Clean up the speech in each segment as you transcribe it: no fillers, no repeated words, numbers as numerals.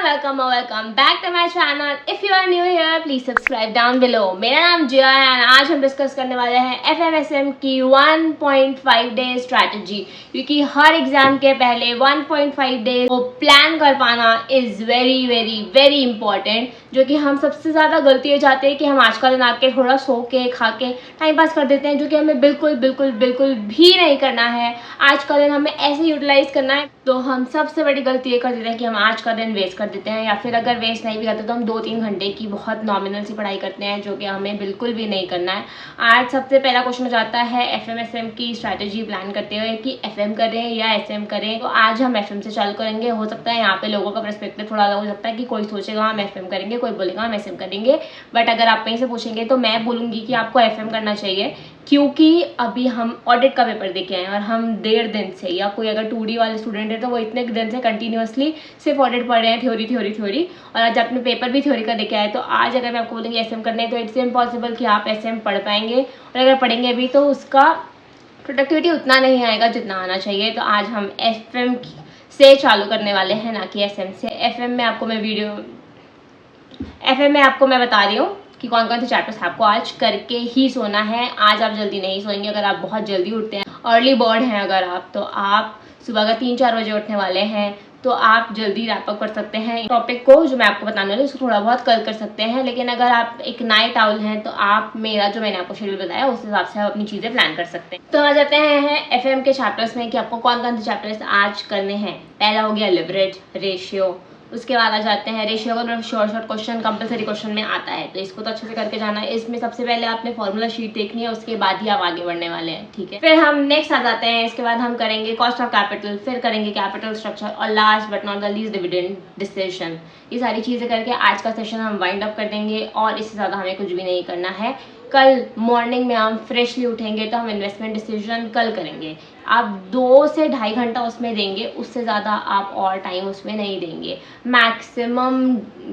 welcome back to my channel. If you are new here, please subscribe down below. मेरा नाम जिया है और आज हम डिस्कस करने वाले हैं FMSM की 1.5 डे स्ट्रैटेजी, क्योंकि हर एग्जाम के पहले 1.5 डे को प्लान कर पाना is very very very important. जो कि हम सबसे ज़्यादा गलती हो जाती है कि हम आज का दिन आके थोड़ा सो के खा के टाइम पास कर देते हैं, जो कि हमें बिल्कुल बिल्कुल बिल्कुल भी नहीं करना है। आज का दिन हमें ऐसे यूटिलाइज करना है। तो हम सबसे बड़ी गलती ये कर देते हैं कि हम आज का दिन वेस्ट कर देते हैं, या फिर अगर वेस्ट नहीं भी करते तो हम 2-3 घंटे की बहुत नॉमिनल सी पढ़ाई करते हैं, जो कि हमें बिल्कुल भी नहीं करना है। आज सबसे पहला क्वेश्चन हो जाता है FMSM की स्ट्रैटेजी प्लान करते हुए कि FM करें या SM करें। तो आज हम FM से चालू करेंगे। हो सकता है यहाँ पे लोगों का पर्सपेक्टिव थोड़ा अलग हो सकता है कि कोई सोचेगा हम FM करेंगे, कोई बोलेगा हम SM करेंगे। बट अगर आप कहीं से पूछेंगे तो मैं बोलूँगी कि आपको FM करना चाहिए, क्योंकि अभी हम ऑडिट का पेपर देके आए हैं और हम 1.5 दिन से, या कोई अगर 2D वाले स्टूडेंट है तो वो इतने दिन से कंटिन्यूअसली सिर्फ ऑडिट पढ़ रहे हैं, थ्योरी, और आज अपने पेपर भी थ्योरी का देके आए। तो आज अगर मैं आपको बोलूँगी SM करने है तो इट्स इम्पॉसिबल कि आप SM पढ़ पाएंगे, और अगर पढ़ेंगे भी तो उसका प्रोडक्टिविटी उतना नहीं आएगा जितना आना चाहिए। तो आज हम FM से चालू करने वाले हैं, ना कि SM से। FM में आपको मैं बता रही हूँ कि कौन कौन से चैप्टर्स आपको आज करके ही सोना है। आज आप जल्दी नहीं सोएंगे। अगर आप बहुत जल्दी उठते हैं, अर्ली बर्ड हैं अगर आप, तो आप सुबह का 3-4 बजे उठने वाले हैं, तो आप जल्दी रैपअप कर सकते हैं। टॉपिक को जो मैं आपको बताने वाली हूँ उसको थोड़ा बहुत कल कर सकते हैं। लेकिन अगर आप एक नाइट आउल हैं तो आप मेरा जो मैंने आपको शेड्यूल बताया उस हिसाब से आप अपनी चीज़ें प्लान कर सकते हैं। तो आ जाते हैं FM के चैप्टर्स में कि आपको कौन कौन से चैप्टर्स आज करने हैं। पहला हो गया लिवरेज रेशियो। उसके बाद आ जाते हैं रेशियो का शॉर्ट क्वेश्चन कंपलसरी क्वेश्चन में आता है, तो इसको तो अच्छे से करके जाना है। इसमें सबसे पहले आपने फॉर्मूला शीट देखनी है, उसके बाद ही आप आगे बढ़ने वाले हैं, ठीक है। फिर हम नेक्स्ट आ जाते हैं। इसके बाद हम करेंगे कॉस्ट ऑफ कैपिटल, फिर करेंगे कैपिटल स्ट्रक्चर, और last but not the least dividend decision. ये सारी चीज़ें करके आज का सेशन हम वाइंड अप कर देंगे, और इससे ज़्यादा हमें कुछ भी नहीं करना है। कल मॉर्निंग में हम फ्रेशली उठेंगे तो हम इन्वेस्टमेंट डिसीजन कल करेंगे। आप 2 से 2.5 घंटा उसमें देंगे, उससे ज़्यादा आप और टाइम उसमें नहीं देंगे। मैक्सिमम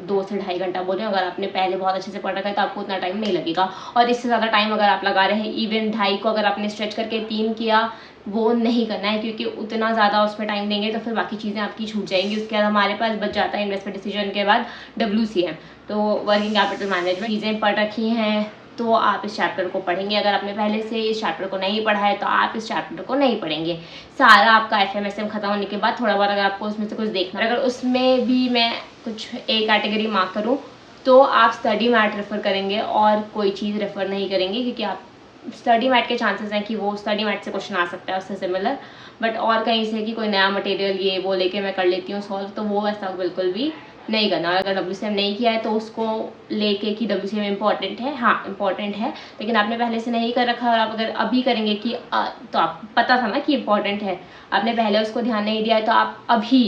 2 से 2.5 घंटा बोल रहे हैं। अगर आपने पहले बहुत अच्छे से पढ़ रखा है तो आपको उतना टाइम नहीं लगेगा, और इससे ज़्यादा टाइम अगर आप लगा रहे हैं, इवन 2.5 को अगर आपने स्ट्रेच करके 3 किया, वो नहीं करना है, क्योंकि उतना ज़्यादा उसमें टाइम देंगे तो फिर बाकी चीज़ें आपकी छूट जाएंगी। उसके बाद हमारे पास बच जाता है इन्वेस्टमेंट डिसीजन के बाद WCM, तो वर्किंग कैपिटल मैनेजमेंट। चीज़ें पढ़ रखी हैं तो आप इस चैप्टर को पढ़ेंगे। अगर आपने पहले से इस चैप्टर को नहीं पढ़ा है तो आप इस चैप्टर को नहीं पढ़ेंगे। सारा आपका FMSM खत्म होने के बाद थोड़ा बहुत अगर आपको उसमें से कुछ देखना है, अगर उसमें भी मैं कुछ एक कैटेगरी मार्क करूँ तो आप स्टडी मैट रेफर करेंगे और कोई चीज़ रेफर नहीं करेंगे, क्योंकि आप स्टडी मैट के चांसेस हैं कि वो स्टडी मैट से क्वेश्चन आ सकता है उससे सिमिलर। बट और कहीं से कि कोई नया मटेरियल ये वो लेके मैं कर लेती हूँ सॉल्व, तो वो ऐसा बिल्कुल भी नहीं करना। अगर WCM नहीं किया है तो उसको लेके कि WCM इम्पॉर्टेंट है, हाँ इम्पॉर्टेंट है, लेकिन आपने पहले से नहीं कर रखा और आप अगर अभी करेंगे कि तो आप पता था ना कि इम्पॉर्टेंट है, आपने पहले उसको ध्यान नहीं दिया है, तो आप अभी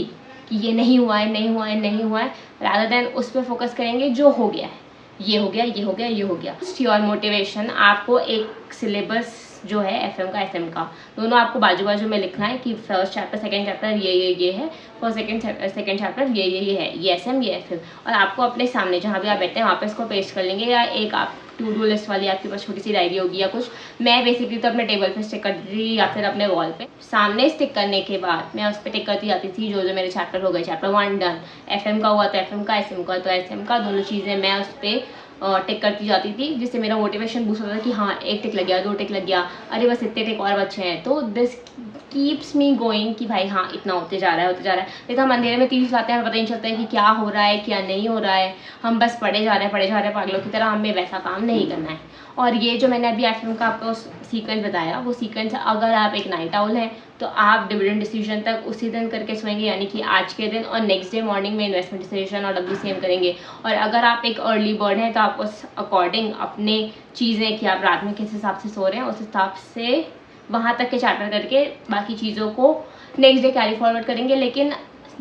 कि ये नहीं हुआ है रादर देन उस पर फोकस करेंगे जो हो गया है। ये हो गया। योर मोटिवेशन, आपको एक सिलेबस जो है FM का SM का दोनों आपको बाजू बाजू में लिखना है कि फर्स्ट चैप्टर सेकंड चैप्टर ये है, फर्स्ट सेकंड चैप्टर ये है, ये SM ये FM, और आपको अपने सामने जहाँ भी आप बैठते हैं वहाँ पे इसको पेस्ट कर लेंगे, या एक आप टू डू लिस्ट वाली आपके पास छोटी सी डायरी होगी या कुछ। मैं बेसिकली तो अपने टेबल पे स्टिक कर दी या फिर अपने वॉल पे सामने स्टिक करने के बाद मैं उस पर टिक करती जाती थी जो मेरे चैप्टर हो गए। चैप्टर 1 डन, FM का हुआ तो FM का, SM का तो SM का, दोनों चीज़ें मैं उस पर टिक करती जाती थी, जिससे मेरा मोटिवेशन बूस्ट होता था कि हाँ 1 टिक लग गया, 2 टिक लग गया, अरे बस इतने टिक और बचे हैं। तो दिस कीप्स मी गोइंग कि भाई हाँ इतना होते जा रहा है। नहीं तो हम अंधेरे में 30 लाते हैं, हमें पता नहीं चलता है कि क्या हो रहा है क्या नहीं हो रहा है, हम बस पढ़े जा रहे हैं पागलों की तरह। हमें वैसा काम नहीं करना है। और ये जो मैंने अभी FM का आपको सीक्वेंस बताया, वो सीक्वेंस अगर आप एक नाइट आउल हैं तो आप डिविडेंड डिसीजन तक उसी दिन करके सोएंगे, यानी कि आज के दिन, और नेक्स्ट डे मॉर्निंग में इन्वेस्टमेंट डिसीजन और WCM करेंगे। और अगर आप एक अर्ली बर्ड हैं तो आप उस अकॉर्डिंग अपने चीज़ें कि आप रात में किस हिसाब से सो रहे हैं उस हिसाब से वहाँ तक के चैप्टर करके बाकी चीज़ों को नेक्स्ट डे कैरी फॉरवर्ड करेंगे। लेकिन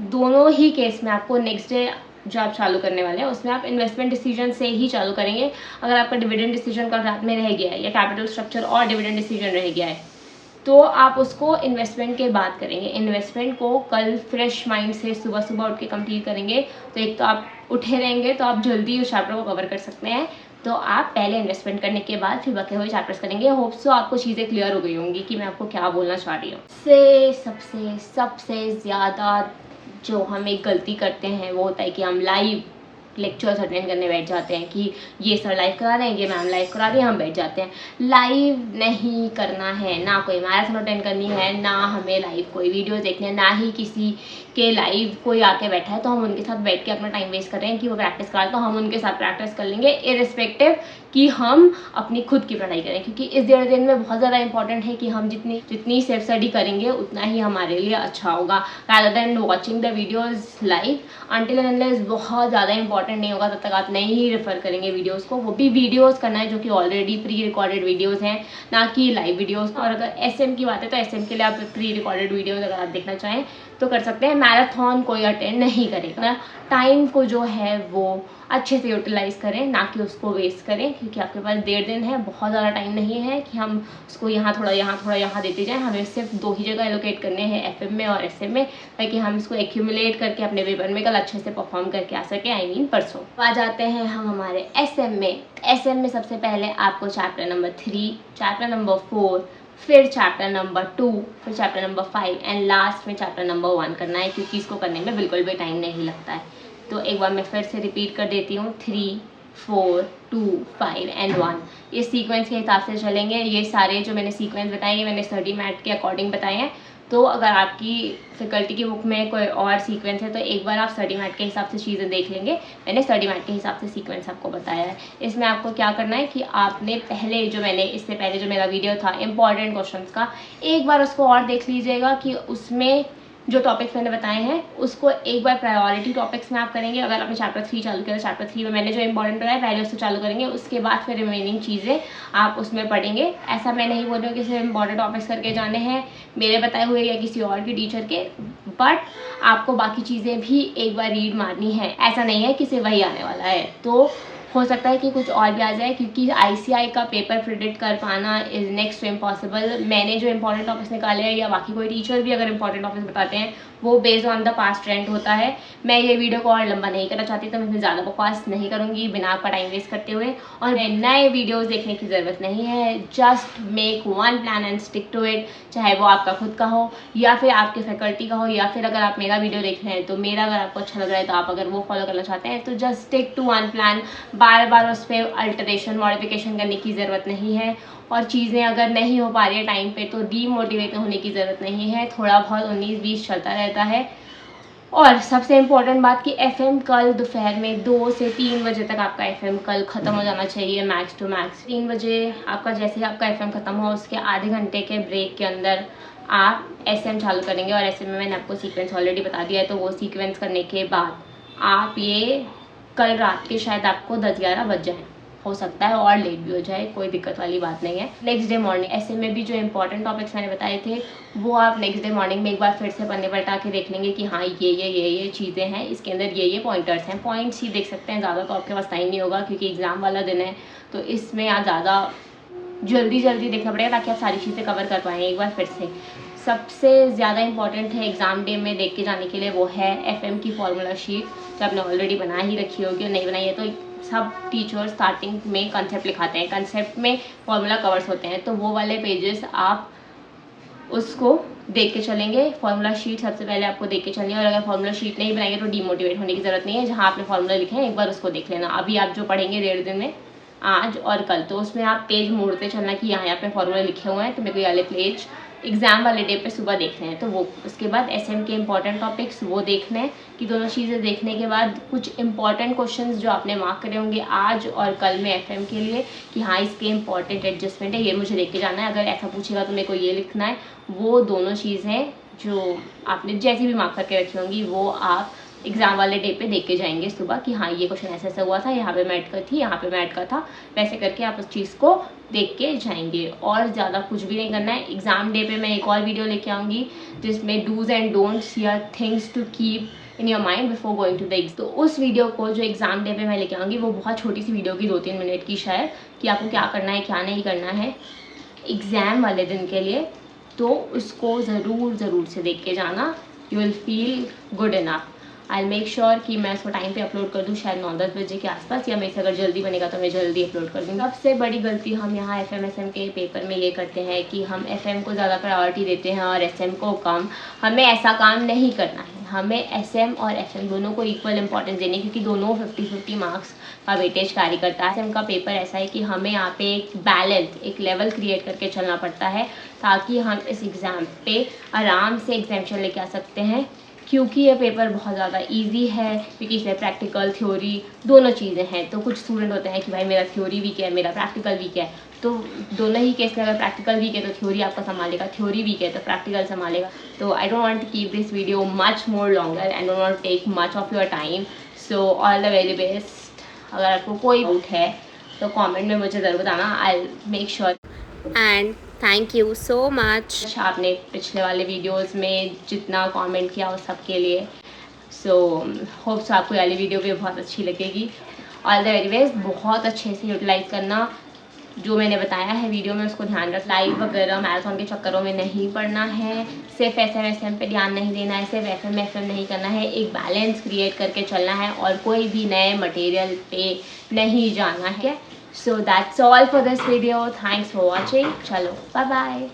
दोनों ही केस में आपको नेक्स्ट डे जो आप चालू करने वाले हैं उसमें आप इन्वेस्टमेंट डिसीजन से ही चालू करेंगे। अगर आपका डिविडेंड डिसीजन कल रात में रह गया है, या कैपिटल स्ट्रक्चर और डिविडेंड डिसीजन रह गया है, तो आप उसको इन्वेस्टमेंट के बाद करेंगे। इन्वेस्टमेंट को कल फ्रेश माइंड से सुबह उठ के कंप्लीट करेंगे, तो एक तो आप उठे रहेंगे तो आप जल्दी उस चैप्टर को कवर कर सकते हैं। तो आप पहले इन्वेस्टमेंट करने के बाद फिर बचे हुए चैप्टर्स करेंगे। होप सो आपको चीज़ें क्लियर हो गई होंगी कि मैं आपको क्या बोलना चाह रही हूँ। सबसे ज़्यादा जो हम एक गलती करते हैं वो होता है कि हम लाइव लेक्चर्स अटेंड करने बैठ जाते हैं कि ये सर लाइव करा रहे हैं, ये मैम लाइव करा रही है, हम बैठ जाते हैं। लाइव नहीं करना है, ना कोई मैराथन अटेंड करनी है, ना हमें लाइव कोई वीडियो देखनी है, ना ही किसी के लाइव कोई आके बैठा है तो हम उनके साथ बैठ के अपना टाइम वेस्ट कर रहे हैं कि वो प्रैक्टिस करा तो हम उनके साथ प्रैक्टिस कर लेंगे, इरिस्पेक्टिव कि हम अपनी खुद की पढ़ाई करें। क्योंकि इस 1.5 दिन में बहुत ज़्यादा इंपॉर्टेंट है कि हम जितनी सेल्फ स्टडी करेंगे उतना ही हमारे लिए अच्छा होगा, rather than watching the videos live. Until and unless बहुत ज़्यादा इंपॉर्टेंट नहीं होगा तब तक आप नहीं ही रेफर करेंगे वीडियोज़ को, वो भी वीडियोज़ करना है जो कि ऑलरेडी प्री रिकॉर्डेड वीडियोज़ हैं, ना कि लाइव वीडियोज़। और अगर SM की बात है तो SM के लिए आप प्री रिकॉर्डेड वीडियोज़ अगर आप देखना चाहें तो कर सकते हैं। मैराथन कोई अटेंड नहीं करेगा। टाइम को जो है वो अच्छे से यूटिलाइज़ करें, ना कि उसको वेस्ट करें, क्योंकि आपके पास 1.5 दिन है, बहुत ज़्यादा टाइम नहीं है कि हम उसको यहाँ थोड़ा यहाँ देते जाएं। हमें सिर्फ 2 ही जगह एलोकेट करने हैं, FM में और SM में, ताकि हम इसको एक्यूमुलेट करके अपने पेपर में कल अच्छे से परफॉर्म करके आ सके, I mean परसों। आ जाते हैं हम हमारे SM में। SM में सबसे पहले आपको चैप्टर नंबर 3, चैप्टर नंबर 4, फिर चैप्टर नंबर 2, फिर चैप्टर नंबर 5 एंड लास्ट में चैप्टर नंबर 1 करना है, क्योंकि इसको करने में बिल्कुल भी टाइम नहीं लगता है। तो एक बार मैं फिर से रिपीट कर देती हूँ, 3, 4, 2, 5 एंड 1। ये सीक्वेंस के हिसाब से चलेंगे। ये सारे जो मैंने सीक्वेंस बताए ये मैंने स्टडी मैट के अकॉर्डिंग बताए हैं। तो अगर आपकी फैकल्टी की बुक में कोई और सीक्वेंस है तो एक बार आप स्टडी मैट के हिसाब से चीज़ें देख लेंगे। मैंने स्टडी मैट के हिसाब से सीक्वेंस आपको बताया है। इसमें आपको क्या करना है कि आपने इससे पहले जो मेरा वीडियो था इंपॉर्टेंट क्वेश्चंस का, एक बार उसको और देख लीजिएगा कि उसमें जो टॉपिक्स मैंने बताए हैं उसको एक बार प्रायोरिटी टॉपिक्स में आप करेंगे। अगर आपने चैप्टर 3 चालू किया तो चैप्टर 3 में मैंने जो इंपॉर्टेंट बताया पहले उसको चालू करेंगे, उसके बाद फिर रिमेनिंग चीज़ें आप उसमें पढ़ेंगे। ऐसा मैं नहीं बोल रही हूँ कि सिर्फ इंपॉर्टेंट टॉपिक्स करके जाने हैं मेरे बताए हुए या किसी और के टीचर के, बट आपको बाकी चीज़ें भी एक बार रीड मारनी है। ऐसा नहीं है कि सिर्फ वही आने वाला है, तो हो सकता है कि कुछ और भी आ जाए, क्योंकि ICI का पेपर प्रिडिक्ट कर पाना इज़ नेक्स्ट टू इम्पॉसिबल। मैंने जो इंपॉर्टेंट टॉपिक्स निकाले हैं या बाकी कोई टीचर भी अगर इंपॉर्टेंट टॉपिक्स बताते हैं वो based on the past trend होता है। मैं ये वीडियो को और लंबा नहीं करना चाहती तो मैं इसमें ज़्यादा बकवास नहीं करूँगी बिना आपका टाइम वेस्ट करते हुए। और नए वीडियोज़ देखने की ज़रूरत नहीं है, just make one plan and stick to it. चाहे वो आपका खुद का हो या फिर आपके फैकल्टी का हो, या फिर अगर आप मेरा वीडियो देख रहे हैं तो मेरा अगर आपको अच्छा लग रहा है तो आप अगर वो फॉलो करना चाहते हैं तो just stick to one plan. बार बार उस पर अल्टरेशन मॉडिफिकेशन करने की ज़रूरत नहीं है। और चीज़ें अगर नहीं हो पा रही है टाइम पे तो डीमोटिवेट होने की ज़रूरत नहीं है। थोड़ा बहुत 19-20 चलता रहता है। और सबसे इम्पोर्टेंट बात कि FM कल दोपहर में 2 से 3 बजे तक आपका FM कल ख़त्म हो जाना चाहिए, मैक्स टू मैक्स 3 बजे आपका। जैसे ही आपका FM ख़त्म हो उसके आधे घंटे के ब्रेक के अंदर आप SM चालू करेंगे। और SM में मैंने आपको सीक्वेंस ऑलरेडी बता दिया है, तो वो सीक्वेंस करने के बाद आप ये कल रात के शायद आपको 10-11 बज जाए, हो सकता है और लेट भी हो जाए, कोई दिक्कत वाली बात नहीं है। नेक्स्ट डे मॉर्निंग SM में भी जो इंपॉर्टेंट टॉपिक्स मैंने बताए थे वो आप नेक्स्ट डे मॉर्निंग में एक बार फिर से पन्ने पलटा के देख लेंगे कि हाँ ये चीज़ें हैं, इसके अंदर ये पॉइंटर्स हैं। पॉइंट्स ही देख सकते हैं, ज़्यादा तो आपके पास टाइम नहीं होगा क्योंकि एग्ज़ाम वाला दिन है, तो इसमें आप ज़्यादा जल्दी देखना पड़ेगा ताकि आप सारी चीज़ें कवर कर पाएँ। एक बार फिर से सबसे ज़्यादा इंपॉर्टेंट है एग्ज़ाम डे में देख के जाने के लिए वो है FM की फॉर्मूला शीट, जो आपने ऑलरेडी बना ही रखी होगी और नहीं बनाई है तो सब टीचर्स स्टार्टिंग में कंसेप्ट लिखाते हैं, कंसेप्ट में फॉर्मूला कवर्स होते हैं, तो वो वाले पेजेस आप उसको देख के चलेंगे। फॉर्मूला शीट सबसे पहले आपको देख के चलनी है। और अगर फॉर्मूला शीट नहीं बनाएंगे तो डीमोटिवेट होने की ज़रूरत नहीं है। जहाँ आपने फॉर्मूला लिखे हैं एक बार उसको देख लेना। अभी आप जो पढ़ेंगे 1.5 दिन में, आज और कल, तो उसमें आप पेज मोड़ते चलना कि यहाँ पे फॉर्मूला लिखे हुए हैं तो मेरे को ये वाले पेज एग्ज़ाम वाले डे पे सुबह देखने हैं। तो वो उसके बाद SM के इंपॉर्टेंट टॉपिक्स वो देखने हैं कि दोनों चीज़ें देखने के बाद कुछ इंपॉर्टेंट क्वेश्चंस जो आपने मार्क करे होंगे आज और कल में FM के लिए कि हाँ इसके इंपॉर्टेंट एडजस्टमेंट है, ये मुझे देख के जाना है। अगर ऐसा पूछेगा तो मेरे को ये लिखना है। वो दोनों चीज़ें जो आपने जैसी भी मार्क करके रखी होंगी वो आप एग्ज़ाम वाले डे पे देख के जाएंगे सुबह कि हाँ ये क्वेश्चन ऐसा हुआ था, यहाँ पे मैं ऐड कर थी, यहाँ पे मैं ऐड कर था, वैसे करके आप उस चीज़ को देख के जाएंगे। और ज़्यादा कुछ भी नहीं करना है। एग्ज़ाम डे पे मैं एक और वीडियो लेके आऊँगी जिसमें डूज़ एंड डोंट्स या things to keep in your mind before going to the exam. तो उस वीडियो को जो एग्ज़ाम डे पे मैं लेके आऊँगी वो बहुत छोटी सी वीडियो की 2-3 मिनट की शायद, कि आपको क्या करना है क्या नहीं करना है एग्ज़ाम वाले दिन के लिए। तो उसको ज़रूर से देख के जाना, you will feel good enough. I make sure कि मैं उसको टाइम पे अपलोड कर दूँ, शायद 9-10 बजे के आसपास, या मेरे से अगर जल्दी बनेगा तो मैं जल्दी अपलोड कर दूँगी। सबसे बड़ी गलती हम यहाँ FM SM के पेपर में ये करते हैं कि हम FM को ज़्यादा प्रायोरिटी देते हैं और SM को कम। हमें ऐसा काम नहीं करना है। हमें एसएम और एफएम दोनों को इक्वल इंपॉर्टेंस देनी है, क्योंकि दोनों 50-50 मार्क्स का वेटेज कैरी करता है। एसएम का पेपर ऐसा है कि हमें यहाँ पे एक बैलेंस, एक लेवल क्रिएट करके चलना पड़ता है ताकि हम इस एग्ज़ाम पे आराम से एग्जामिशन लेके आ सकते हैं, क्योंकि ये पेपर बहुत ज़्यादा इजी है, क्योंकि इसमें प्रैक्टिकल थ्योरी दोनों चीज़ें हैं। तो कुछ स्टूडेंट होते हैं कि भाई मेरा थ्योरी वीक है, मेरा प्रैक्टिकल वीक है, तो दोनों ही केस में अगर प्रैक्टिकल वीक है तो थ्योरी आपका संभालेगा, थ्योरी वीक है तो प्रैक्टिकल संभालेगा। तो I don't want to keep this video much more longer and don't want to take much of your time. So all the very best. अगर आपको कोई डाउट है तो कमेंट में मुझे ज़रूर बताना, I make sure. And thank you so much आपने पिछले वाले वीडियोस में जितना कमेंट किया उस सब के लिए। सो होप्स आपको वाली वीडियो भी बहुत अच्छी लगेगी। All the very best. बहुत अच्छे से यूटिलाइज़ करना जो मैंने बताया है वीडियो में, उसको ध्यान रख। लाइव वगैरह मैराथन के चक्करों में नहीं पढ़ना है, सिर्फ एसएम पे ध्यान नहीं देना है, सिर्फ एफएम नहीं करना है, एक बैलेंस क्रिएट करके चलना है और कोई भी नए मटेरियल पे नहीं जाना है। So that's all for this video. Thanks for watching. चलो बाय बाय।